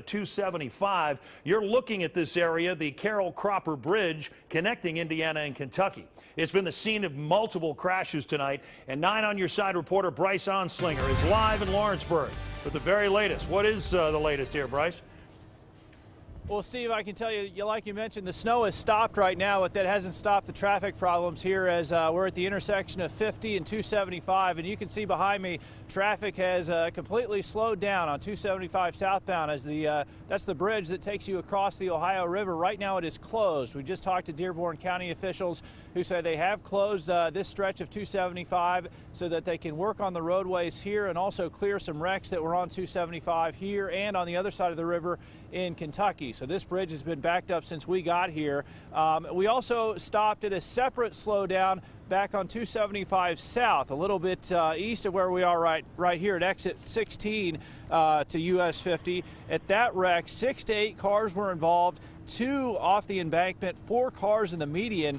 the 275. You're looking at this area, the Carroll Cropper Bridge connecting Indiana and Kentucky. It's been the scene of multiple crashes tonight, and 9 on Your Side reporter Bryce Onslinger is live in Lawrenceburg with the very latest. What is the latest here, Bryce? Well, Steve, I can tell you, like you mentioned, the snow has stopped right now, but that hasn't stopped the traffic problems here as we're at the intersection of 50 and 275. And you can see behind me, traffic has completely slowed down on 275 southbound as that's the bridge that takes you across the Ohio River. Right now it is closed. We just talked to Dearborn County officials who say they have closed this stretch of 275 so that they can work on the roadways here and also clear some wrecks that were on 275 here and on the other side of the river in Kentucky. So this bridge has been backed up since we got here. We also stopped at a separate slowdown back on 275 south, a little bit east of where we are right here at exit 16 to US 50. At that wreck, 6 to 8 cars were involved. 2 off the embankment, 4 cars in the median.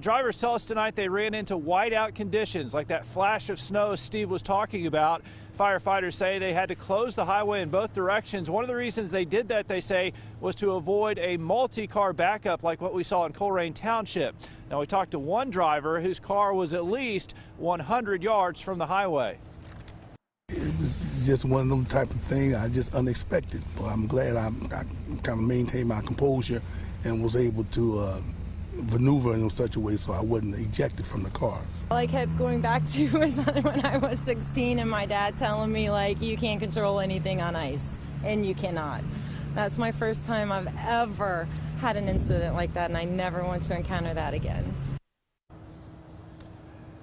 Drivers tell us tonight they ran into whiteout conditions like that flash of snow Steve was talking about. Firefighters say they had to close the highway in both directions. One of the reasons they did that, they say, was to avoid a multi-car backup like what we saw in Colerain Township. Now, we talked to one driver whose car was at least 100 yards from the highway. It was just one of them type of things, just unexpected. But I'm glad I kind of maintained my composure and was able to maneuver in such a way so I wasn't ejected from the car. All I kept going back to was when I was 16 and my dad telling me, like, you can't control anything on ice, and you cannot. That's my first time I've ever had an incident like that, and I never want to encounter that again.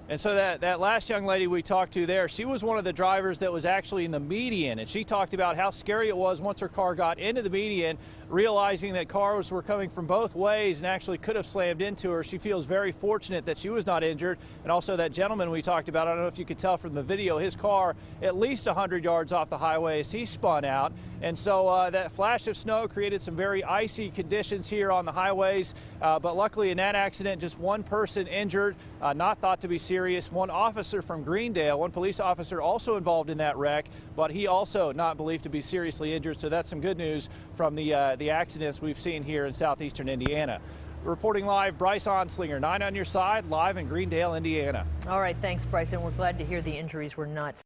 And so that last young lady we talked to there, she was one of the drivers that was actually in the median, and she talked about how scary it was once her car got into the median, realizing that cars were coming from both ways and actually could have slammed into her. She feels very fortunate that she was not injured. And also that gentleman we talked about, I don't know if you could tell from the video, his car at least 100 yards off the highway as he spun out. And so that flash of snow created some very icy conditions here on the highways, but luckily in that accident just one person injured, not thought to be serious. One officer from Greendale, one police officer also involved in that wreck, but he also not believed to be seriously injured. So that's some good news from the accidents we've seen here in southeastern Indiana. Reporting live, Bryce Onslinger, 9 on Your Side, live in Greendale, Indiana. All right, thanks, Bryce, and we're glad to hear the injuries were not